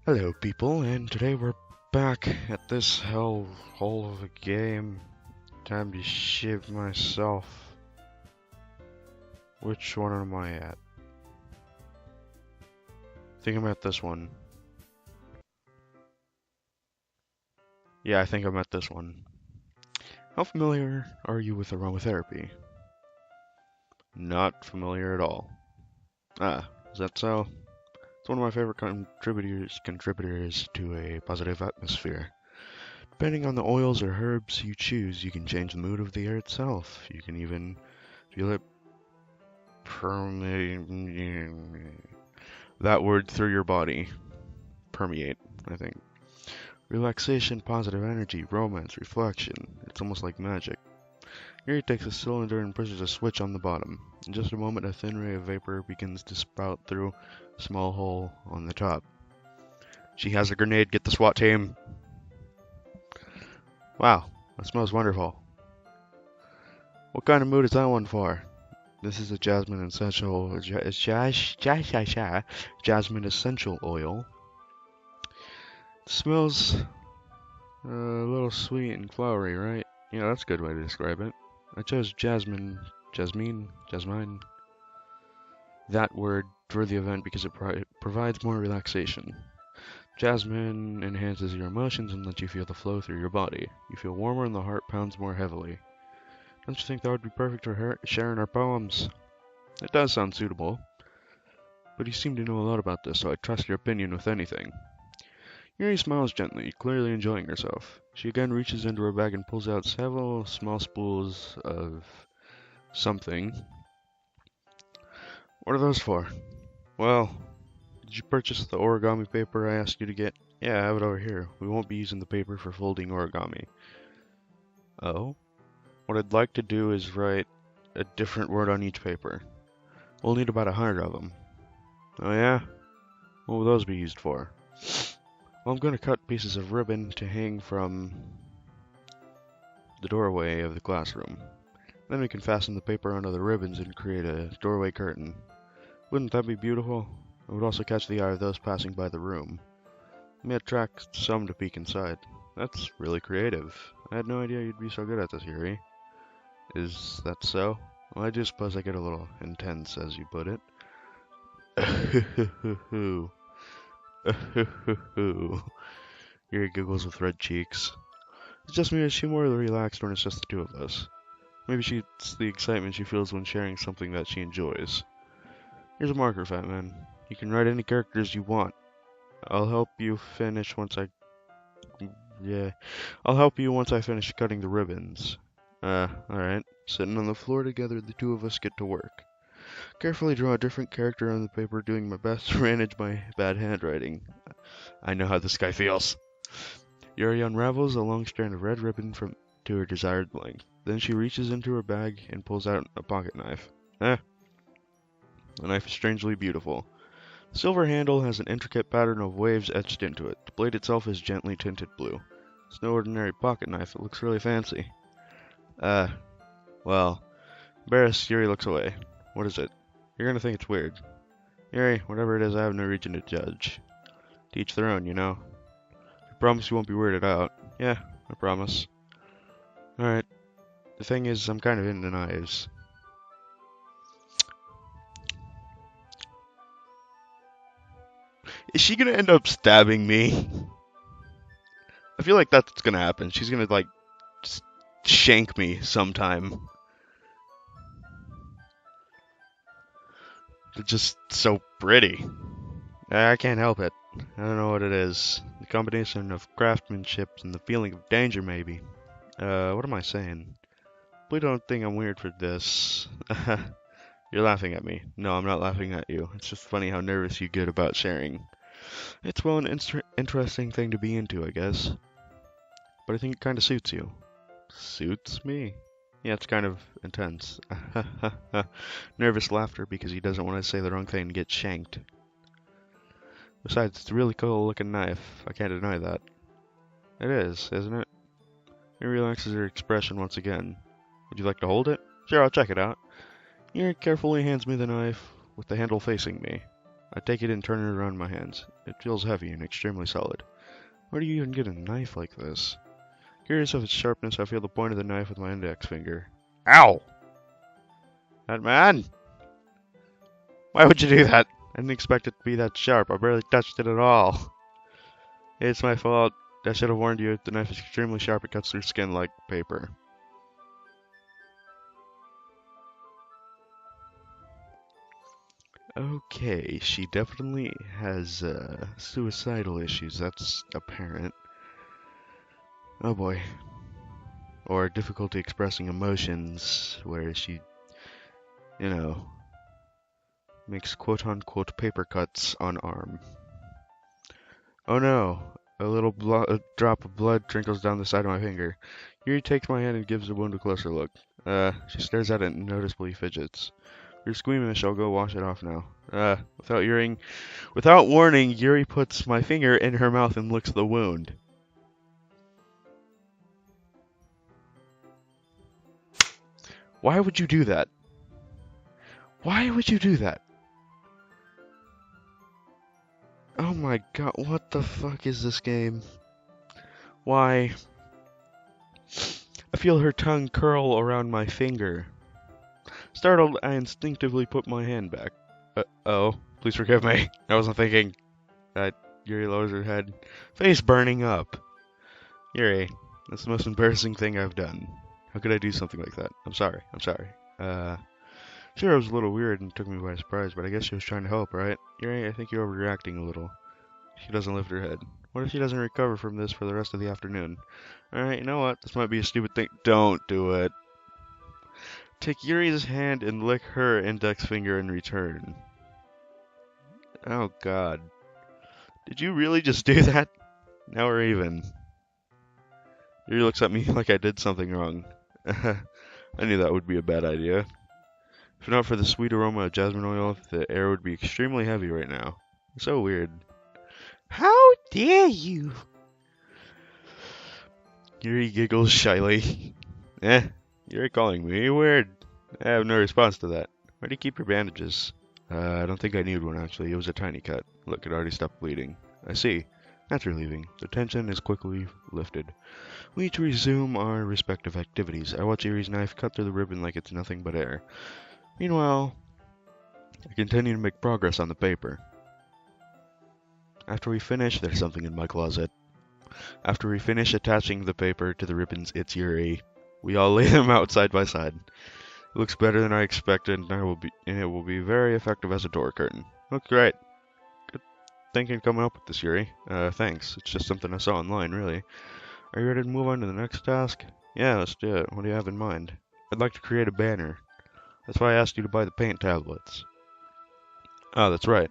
Hello people, and today we're back at this hellhole of a game. Time to shiv myself. Which one am I at? I think I'm at this one. Yeah, I think I'm at this one. How familiar are you with aromatherapy? Not familiar at all. Ah, is that so? It's one of my favorite contributors to a positive atmosphere. Depending on the oils or herbs you choose, you can change the mood of the air itself. You can even feel it permeate that word through your body. Permeate, I think. Relaxation, positive energy, romance, reflection. It's almost like magic. Here he takes a cylinder and pushes a switch on the bottom. In just a moment, a thin ray of vapor begins to spout through a small hole on the top. She has a grenade. Get the SWAT team. Wow, that smells wonderful. What kind of mood is that one for? This is a jasmine essential jasmine essential oil. It smells a little sweet and flowery, right? Yeah, that's a good way to describe it. I chose jasmine, that word for the event because it provides more relaxation. Jasmine enhances your emotions and lets you feel the flow through your body. You feel warmer and the heart pounds more heavily. Don't you think that would be perfect for sharing our poems? It does sound suitable, but you seem to know a lot about this, so I trust your opinion with anything. Yuri smiles gently, clearly enjoying herself. She again reaches into her bag and pulls out several small spools of something. What are those for? Well, did you purchase the origami paper I asked you to get? Yeah, I have it over here. We won't be using the paper for folding origami. Oh? What I'd like to do is write a different word on each paper. We'll need about 100 of them. Oh yeah? What will those be used for? Well, I'm going to cut pieces of ribbon to hang from the doorway of the classroom. Then we can fasten the paper onto the ribbons and create a doorway curtain. Wouldn't that be beautiful? It would also catch the eye of those passing by the room. It may attract some to peek inside. That's really creative. I had no idea you'd be so good at this, Yuri. Is that so? Well, I do suppose I get a little intense, as you put it. Yuri giggles with red cheeks. It's just me, or is she more relaxed when it's just the two of us? Maybe it's the excitement she feels when sharing something that she enjoys. Here's a marker, Fat Man. You can write any characters you want. I'll help you finish once I... Yeah. I'll help you once I finish cutting the ribbons. Alright. Sitting on the floor together, the two of us get to work. Carefully draw a different character on the paper, doing my best to manage my bad handwriting. I know how this guy feels. Yuri unravels a long strand of red ribbon to her desired length. Then she reaches into her bag and pulls out a pocket knife. The knife is strangely beautiful. The silver handle has an intricate pattern of waves etched into it. The blade itself is gently tinted blue. It's no ordinary pocket knife, it looks really fancy. Well, embarrassed, Yuri looks away. What is it? You're gonna think it's weird. Yuri, whatever it is, I have no reason to judge. To each their own, you know. I promise you won't be weirded out. Yeah, I promise. Alright. The thing is, I'm kind of into knives. Is she gonna end up stabbing me? I feel like that's gonna happen. She's gonna, like, just shank me sometime. They're just so pretty. I can't help it. I don't know what it is. The combination of craftsmanship and the feeling of danger, maybe. What am I saying? Please don't think I'm weird for this. You're laughing at me. No, I'm not laughing at you. It's just funny how nervous you get about sharing. It's, well, an interesting thing to be into, I guess. But I think it kind of suits you. Suits me? Yeah, it's kind of intense. Nervous laughter because he doesn't want to say the wrong thing and get shanked. Besides, it's a really cool looking knife. I can't deny that. It is, isn't it? He relaxes her expression once again. Would you like to hold it? Sure, I'll check it out. He carefully hands me the knife with the handle facing me. I take it and turn it around in my hands. It feels heavy and extremely solid. Where do you even get a knife like this? Curious of its sharpness, I feel the point of the knife with my index finger. Ow! That man! Why would you do that? I didn't expect it to be that sharp. I barely touched it at all. It's my fault. I should have warned you. The knife is extremely sharp. It cuts through skin like paper. Okay, she definitely has suicidal issues. That's apparent. Oh boy. Or difficulty expressing emotions, where she, you know, makes quote-unquote paper cuts on arm. Oh no! A drop of blood trickles down the side of my finger. Yuri takes my hand and gives the wound a closer look. She stares at it and noticeably fidgets. You're squeamish, I'll go wash it off now. Without warning, Yuri puts my finger in her mouth and licks the wound. Why would you do that? Why would you do that? Oh my god, what the fuck is this game? Why? I feel her tongue curl around my finger. Startled, I instinctively put my hand back. Oh, please forgive me. I wasn't thinking. Yuri lowers her head, face burning up. Yuri, that's the most embarrassing thing I've done. How could I do something like that? I'm sorry. Sure, it was a little weird and took me by surprise, but I guess she was trying to help, right? Yuri, I think you're overreacting a little. She doesn't lift her head. What if she doesn't recover from this for the rest of the afternoon? Alright, you know what? This might be a stupid thing. Don't do it. Take Yuri's hand and lick her index finger in return. Oh god. Did you really just do that? Now we're even. Yuri looks at me like I did something wrong. I knew that would be a bad idea. If not for the sweet aroma of jasmine oil, the air would be extremely heavy right now. So weird. How dare you? Yuri giggles shyly. You're calling me weird. I have no response to that. Where do you keep your bandages? I don't think I need one actually. It was a tiny cut. Look, it already stopped bleeding. I see. That's relieving. The tension is quickly lifted. We each resume our respective activities. I watch Yuri's knife cut through the ribbon like it's nothing but air. Meanwhile, I continue to make progress on the paper. After we finish, there's something in my closet. After we finish attaching the paper to the ribbons, it's Yuri. We all lay them out side by side. It looks better than I expected, and it will be very effective as a door curtain. Looks great. Good thinking coming up with this, Yuri. Thanks. It's just something I saw online, really. Are you ready to move on to the next task? Yeah, let's do it. What do you have in mind? I'd like to create a banner. That's why I asked you to buy the paint tablets. Oh, that's right.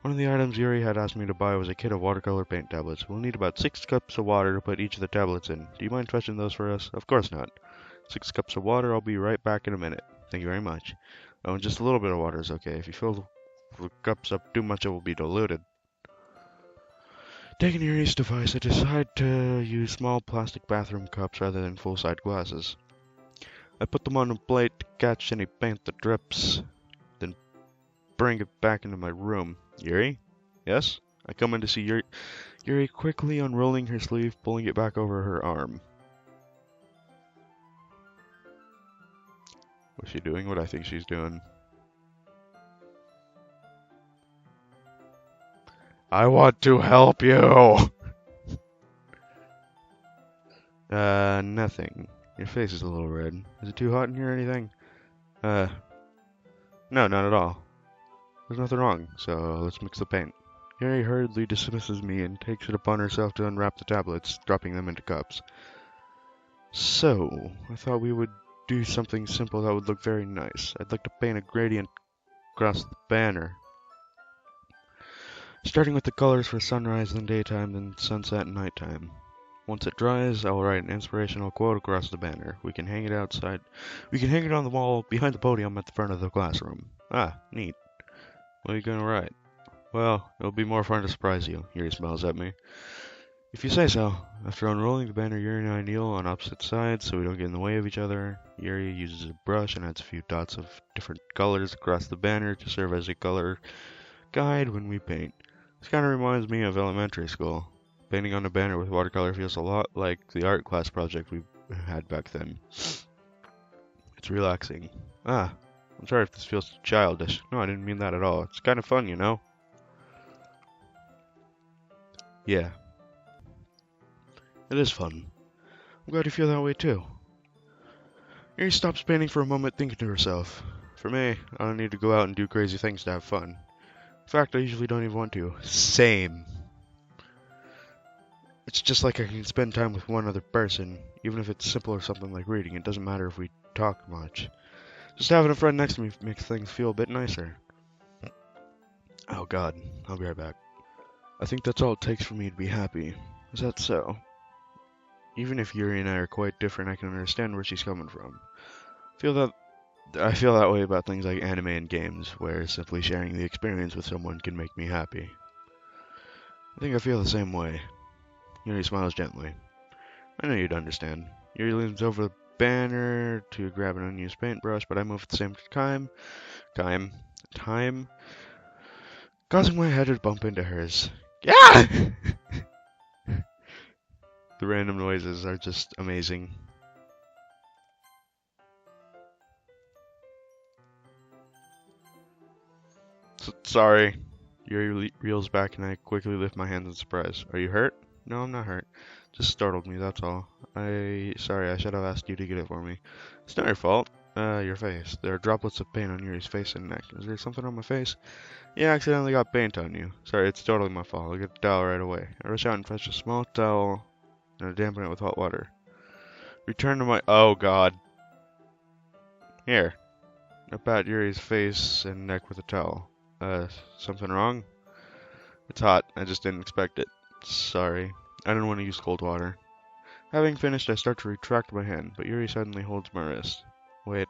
One of the items Yuri had asked me to buy was a kit of watercolor paint tablets. We'll need about 6 cups of water to put each of the tablets in. Do you mind fetching those for us? Of course not. 6 cups of water, I'll be right back in a minute. Thank you very much. Oh, and just a little bit of water is okay. If you fill the cups up too much, it will be diluted. Taking Yuri's device, I decide to use small plastic bathroom cups rather than full-size glasses. I put them on a plate to catch any paint that drips, then bring it back into my room. Yuri? Yes? I come in to see Yuri quickly unrolling her sleeve, pulling it back over her arm. What's she doing? What I think she's doing. I want to help you! Nothing. Your face is a little red. Is it too hot in here or anything? No, not at all. There's nothing wrong, so let's mix the paint. Yuri hurriedly dismisses me and takes it upon herself to unwrap the tablets, dropping them into cups. So, I thought we would do something simple that would look very nice. I'd like to paint a gradient across the banner. Starting with the colors for sunrise and daytime, then sunset and nighttime. Once it dries, I will write an inspirational quote across the banner. We can hang it outside. We can hang it on the wall behind the podium at the front of the classroom. Ah, neat. What are you going to write? Well, it'll be more fun to surprise you. Yuri smiles at me. If you say so. After unrolling the banner, Yuri and I kneel on opposite sides so we don't get in the way of each other. Yuri uses a brush and adds a few dots of different colors across the banner to serve as a color guide when we paint. This kind of reminds me of elementary school. Painting on a banner with watercolor feels a lot like the art class project we had back then. It's relaxing. Ah, I'm sorry if this feels childish. No, I didn't mean that at all. It's kind of fun, you know? Yeah, it is fun. I'm glad you feel that way too. Yuri stops painting for a moment, thinking to herself. For me, I don't need to go out and do crazy things to have fun. In fact, I usually don't even want to. Same. It's just like I can spend time with one other person, even if it's simple or something like reading. It doesn't matter if we talk much. Just having a friend next to me makes things feel a bit nicer. Oh god, I'll be right back. I think that's all it takes for me to be happy. Is that so? Even if Yuri and I are quite different, I can understand where she's coming from. I feel that way about things like anime and games, where simply sharing the experience with someone can make me happy. I think I feel the same way. Yuri smiles gently. I know you'd understand. Yuri leans over the banner to grab an unused paintbrush, but I move at the same time, causing my head to bump into hers. Yeah! The random noises are just amazing. Sorry. Yuri reels back and I quickly lift my hands in surprise. Are you hurt? No, I'm not hurt. Just startled me, that's all. Sorry, I should have asked you to get it for me. It's not your fault. Your face. There are droplets of paint on Yuri's face and neck. Is there something on my face? Yeah, I accidentally got paint on you. Sorry, it's totally my fault. I'll get the towel right away. I rush out and fetch a small towel and I dampen it with hot water. Return to my— oh god. Here. I pat Yuri's face and neck with a towel. Something wrong? It's hot. I just didn't expect it. Sorry. I didn't want to use cold water. Having finished, I start to retract my hand, but Yuri suddenly holds my wrist. Wait.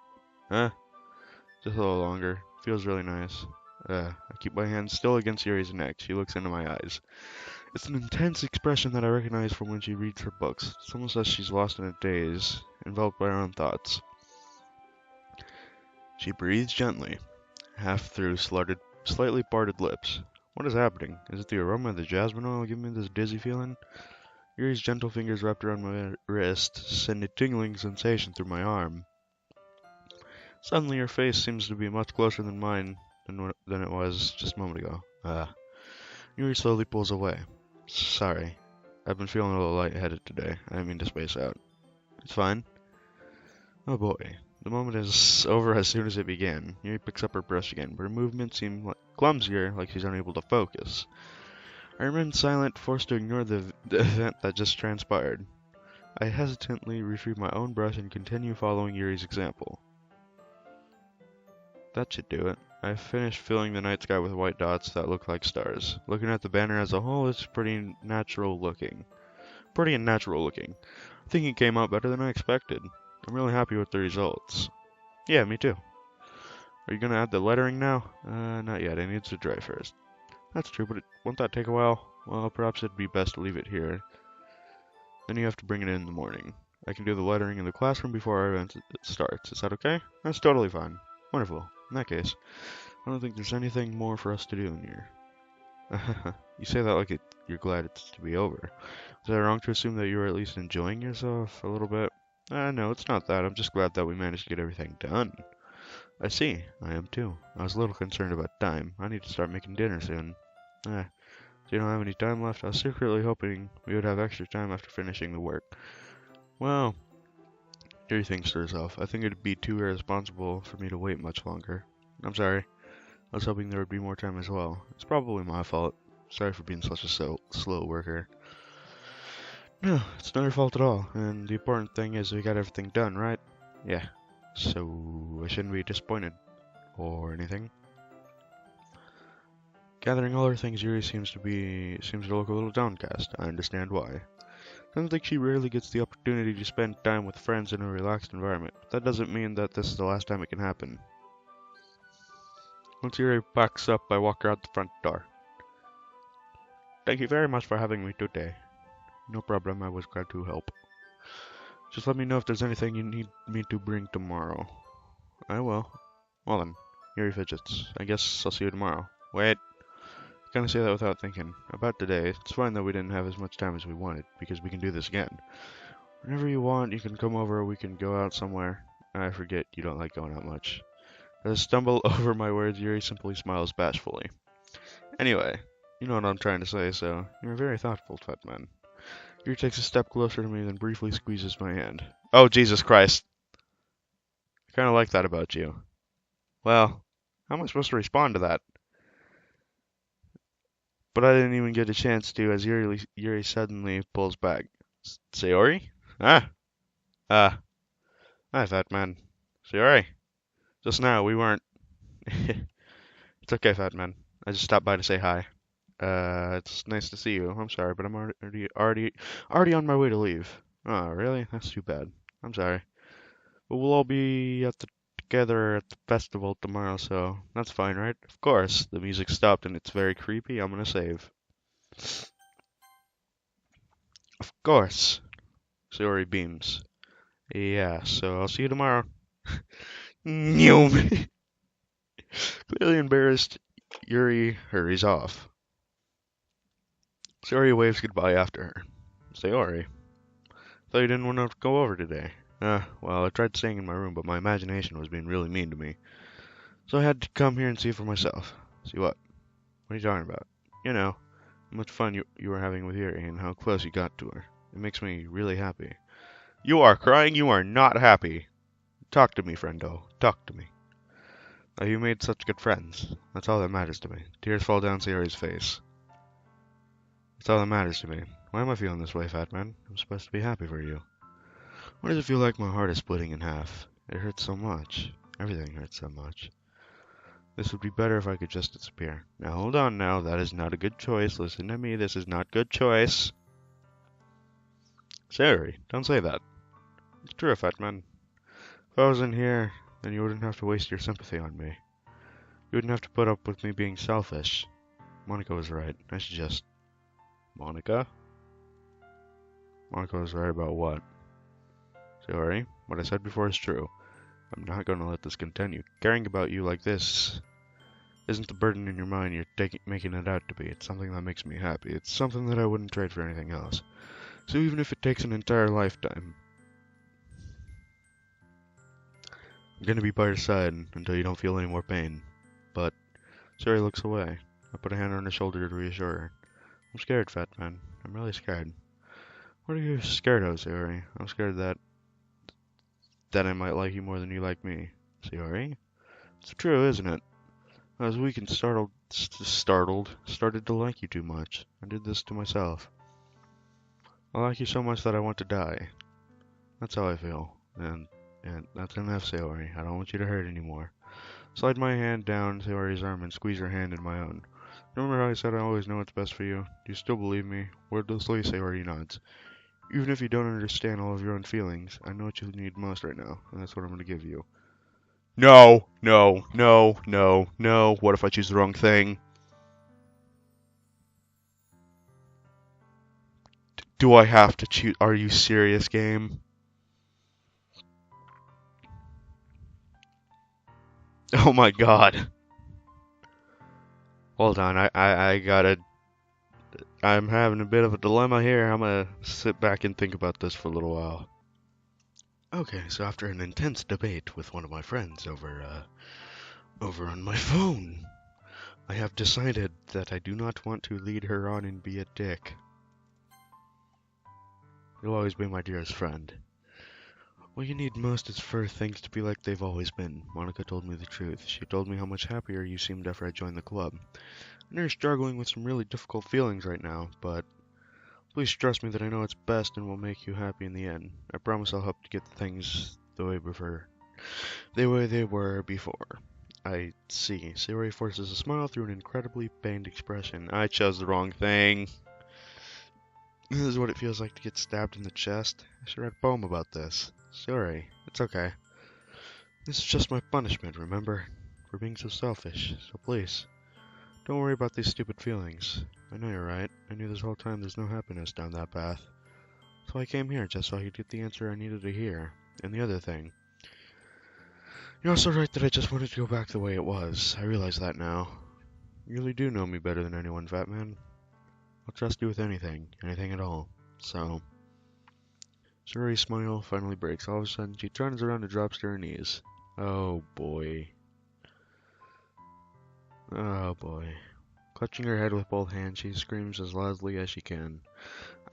Huh? Just a little longer. Feels really nice. I keep my hand still against Yuri's neck. She looks into my eyes. It's an intense expression that I recognize from when she reads her books. It's almost as she's lost in a daze, enveloped by her own thoughts. She breathes gently, half through slightly parted lips. What is happening? Is it the aroma of the jasmine oil giving me this dizzy feeling? Yuri's gentle fingers wrapped around my wrist send a tingling sensation through my arm. Suddenly her face seems to be much closer than mine than it was just a moment ago. Yuri slowly pulls away. Sorry. I've been feeling a little lightheaded today. I didn't mean to space out. It's fine. Oh boy. The moment is over as soon as it began. Yuri picks up her brush again, but her movements seem clumsier, like she's unable to focus. I remain silent, forced to ignore the event that just transpired. I hesitantly retrieve my own brush and continue following Yuri's example. That should do it. I finished filling the night sky with white dots that look like stars. Looking at the banner as a whole, it's pretty natural looking. I think it came out better than I expected. I'm really happy with the results. Yeah, me too. Are you gonna add the lettering now? Not yet. It needs to dry first. That's true, but won't that take a while? Well, perhaps it'd be best to leave it here. Then you have to bring it in the morning. I can do the lettering in the classroom before our event starts. Is that okay? That's totally fine. Wonderful. In that case, I don't think there's anything more for us to do in here. You say that like you're glad it's to be over. Is that wrong to assume that you're at least enjoying yourself a little bit? No, it's not that. I'm just glad that we managed to get everything done. I see. I am too. I was a little concerned about time. I need to start making dinner soon. So you don't have any time left? I was secretly hoping we would have extra time after finishing the work. Well, Yuri thinks to herself. I think it'd be too irresponsible for me to wait much longer. I'm sorry. I was hoping there would be more time as well. It's probably my fault. Sorry for being such a slow worker. No, it's not your fault at all. And the important thing is we got everything done, right? Yeah. So I shouldn't be disappointed or anything. Gathering all her things, Yuri seems to look a little downcast. I understand why. Sounds like she rarely gets the opportunity to spend time with friends in a relaxed environment. But that doesn't mean that this is the last time it can happen. Once Yuri packs up, I walk her out the front door. Thank you very much for having me today. No problem, I was glad to help. Just let me know if there's anything you need me to bring tomorrow. I will. Well then, Yuri fidgets. I guess I'll see you tomorrow. Wait. Gonna say that without thinking. About today, it's fine that we didn't have as much time as we wanted, because we can do this again. Whenever you want, you can come over, we can go out somewhere. I forget you don't like going out much. As I stumble over my words, Yuri simply smiles bashfully. Anyway, you know what I'm trying to say, so you're very thoughtful, fat man. Yuri takes a step closer to me, then briefly squeezes my hand. Oh, Jesus Christ. I kinda like that about you. Well, how am I supposed to respond to that? But I didn't even get a chance to, as Yuri suddenly pulls back. Sayori? Ah, ah, hi, fat man. Sayori? Just now, we weren't. It's okay, fat man. I just stopped by to say hi. It's nice to see you. I'm sorry, but I'm already on my way to leave. Oh, really? That's too bad. I'm sorry. But we'll all be together at the festival tomorrow, so that's fine, right? Of course. The music stopped and it's very creepy. I'm gonna save. Of course. Sayori beams. Yeah, so I'll see you tomorrow. Clearly embarrassed, Yuri hurries off. Sayori waves goodbye after her. Sayori, thought you didn't want to go over today. Well, I tried staying in my room, but my imagination was being really mean to me. So I had to come here and see for myself. See what? What are you talking about? You know, how much fun you were having with Yuri and how close you got to her. It makes me really happy. You are crying, you are not happy. Talk to me, friendo. Talk to me. You made such good friends. That's all that matters to me. Tears fall down Sayori's face. That's all that matters to me. Why am I feeling this way, fat man? I'm supposed to be happy for you. Why does it feel like my heart is splitting in half? It hurts so much. Everything hurts so much. This would be better if I could just disappear. Now hold on now, that is not a good choice. Listen to me, this is not good choice. Sayori, don't say that. It's true, fat man. If I wasn't here, then you wouldn't have to waste your sympathy on me. You wouldn't have to put up with me being selfish. Monica was right. I should just... Monica? Monica was right about what? Sayori, what I said before is true. I'm not going to let this continue. Caring about you like this isn't the burden in your mind you're making it out to be. It's something that makes me happy. It's something that I wouldn't trade for anything else. So even if it takes an entire lifetime, I'm going to be by your side until you don't feel any more pain. But Sayori looks away. I put a hand on her shoulder to reassure her. I'm scared, fat man. I'm really scared. What are you scared of, Sayori? I'm scared that I might like you more than you like me. Sayori? It's true, isn't it? I was weak and started to like you too much. I did this to myself. I like you so much that I want to die. That's how I feel. And that's enough, Sayori. I don't want you to hurt anymore. Slide my hand down Sayori's arm and squeeze her hand in my own. Remember how I said I always know what's best for you? Do you still believe me? Wordlessly, Sayori nods. Even if you don't understand all of your own feelings, I know what you need most right now, and that's what I'm going to give you. No, no, no, no, no. What if I choose the wrong thing? Do I have to choose? Are you serious, game? Oh my god. Hold on, I gotta... I'm having a bit of a dilemma here. I'm gonna sit back and think about this for a little while. Okay, so after an intense debate with one of my friends over on my phone, I have decided that I do not want to lead her on and be a dick. You'll always be my dearest friend. What you need most is for things to be like they've always been. Monica told me the truth. She told me how much happier you seemed after I joined the club. I know you're struggling with some really difficult feelings right now, but please trust me that I know what's best and will make you happy in the end. I promise I'll help to get things the way they were before. I see. Sayori forces a smile through an incredibly pained expression. I chose the wrong thing. This is what it feels like to get stabbed in the chest. I should write a poem about this. Sorry, it's okay. This is just my punishment, remember? For being so selfish, so please, don't worry about these stupid feelings. I know you're right. I knew this whole time there's no happiness down that path. So I came here just so I could get the answer I needed to hear. And the other thing. You're also right that I just wanted to go back the way it was. I realize that now. You really do know me better than anyone, Fat Man. I'll trust you with anything, anything at all. So, Sayori's smile finally breaks. All of a sudden, she turns around and drops to her knees. Oh boy. Oh boy. Clutching her head with both hands, she screams as loudly as she can.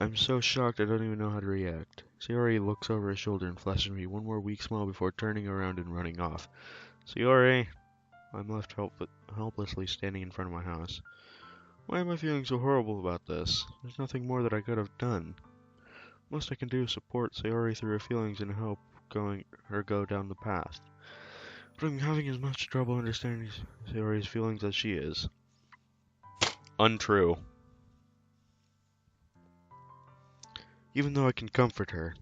I'm so shocked I don't even know how to react. Sayori looks over her shoulder and flashes me one more weak smile before turning around and running off. Sayori! I'm left helplessly standing in front of my house. Why am I feeling so horrible about this? There's nothing more that I could have done. Most I can do is support Sayori through her feelings and help her go down the path. But I'm having as much trouble understanding Sayori's feelings as she is. Untrue. Even though I can comfort her,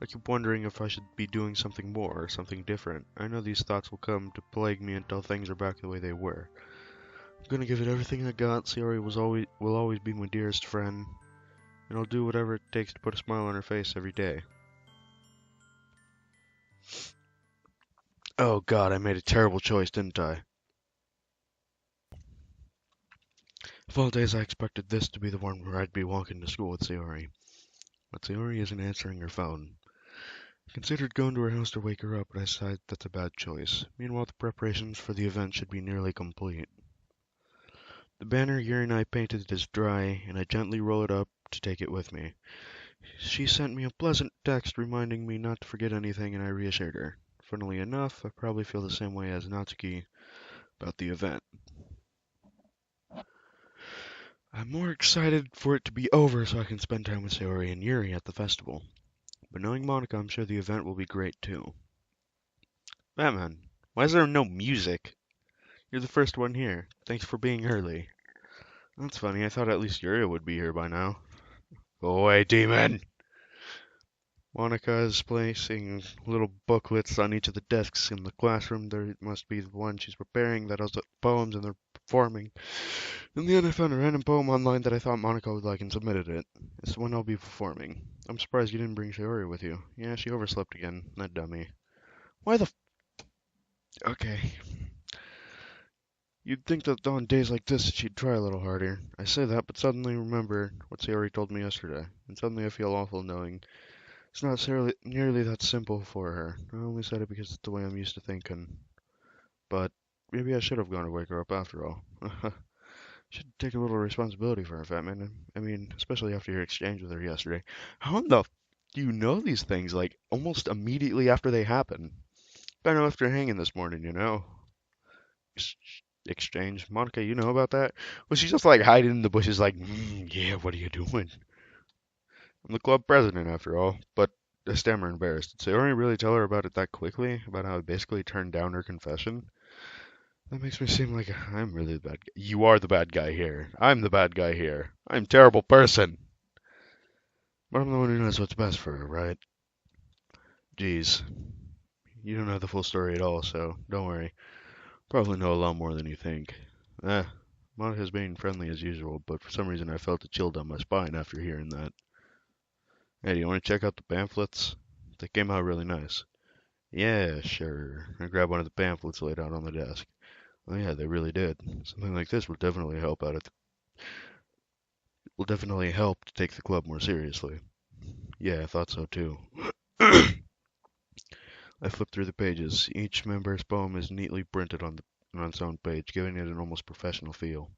I keep wondering if I should be doing something more or something different. I know these thoughts will come to plague me until things are back the way they were. I'm gonna give it everything I got. Sayori will always be my dearest friend, and I'll do whatever it takes to put a smile on her face every day. Oh God, I made a terrible choice, didn't I? Of all days, I expected this to be the one where I'd be walking to school with Sayori. But Sayori isn't answering her phone. I considered going to her house to wake her up, but I decided that's a bad choice. Meanwhile, the preparations for the event should be nearly complete. The banner Yuri and I painted is dry, and I gently roll it up to take it with me. She sent me a pleasant text reminding me not to forget anything, and I reassured her. Funnily enough, I probably feel the same way as Natsuki about the event. I'm more excited for it to be over so I can spend time with Sayori and Yuri at the festival. But knowing Monica, I'm sure the event will be great too. Batman, why is there no music? You're the first one here. Thanks for being early. That's funny, I thought at least Yuri would be here by now. Go away, demon! Monica is placing little booklets on each of the desks in the classroom. There must be the one she's preparing that has the poems and they're performing. In the end, I found a random poem online that I thought Monica would like and submitted it. It's the one I'll be performing. I'm surprised you didn't bring Shiori with you. Yeah, she overslept again. That dummy. Why the Okay. You'd think that on days like this she'd try a little harder. I say that, but suddenly remember what Sayori told me yesterday. And suddenly I feel awful knowing it's not nearly that simple for her. I only said it because it's the way I'm used to thinking. But maybe I should have gone to wake her up after all. Should take a little responsibility for her, Fat Man. I mean, especially after your exchange with her yesterday. How in the do you know these things, like, almost immediately after they happen? I know after hanging this morning, you know? Ex- Exchange. Monica, you know about that? Was she just, like, hiding in the bushes like, yeah, what are you doing? I'm the club president, after all. But I stammer embarrassed. Did Sayori really tell her about it that quickly? About how I basically turned down her confession? That makes me seem like I'm really the bad guy. You are the bad guy here. I'm the bad guy here. I'm a terrible person. But I'm the one who knows what's best for her, right? Geez. You don't know the full story at all, so don't worry. Probably know a lot more than you think. Eh, Monica's being friendly as usual, but for some reason I felt a chill down my spine after hearing that. Hey, do you want to check out the pamphlets? They came out really nice. Yeah, sure. I grabbed one of the pamphlets laid out on the desk. Oh yeah, they really did. Something like this will definitely help will definitely help to take the club more seriously. Yeah, I thought so too. I flipped through the pages. Each member's poem is neatly printed on its own page, giving it an almost professional feel.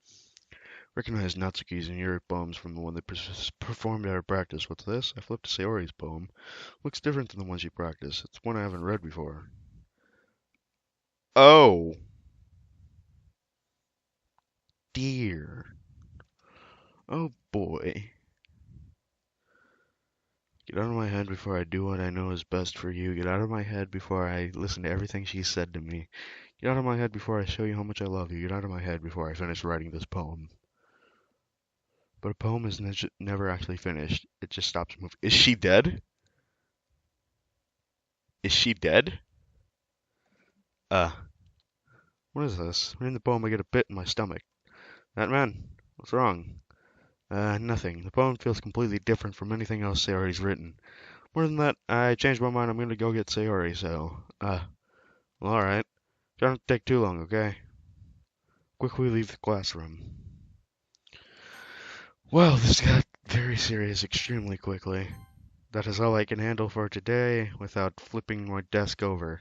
Recognized Natsuki's and Yuri poems from the one they performed at our practice. What's this? I flipped to Sayori's poem. Looks different than the one she practiced. It's one I haven't read before. Oh, dear. Oh boy. Get out of my head before I do what I know is best for you. Get out of my head before I listen to everything she said to me. Get out of my head before I show you how much I love you. Get out of my head before I finish writing this poem. But a poem is never actually finished. It just stops moving. Is she dead? Is she dead? Uh, what is this? Reading the poem, I get a bit in my stomach. That man, what's wrong? Nothing. The poem feels completely different from anything else Sayori's written. More than that, I changed my mind. I'm gonna go get Sayori, so, well, alright. Don't take too long, okay? quickly leave the classroom. Well, this got very serious extremely quickly. That is all I can handle for today without flipping my desk over.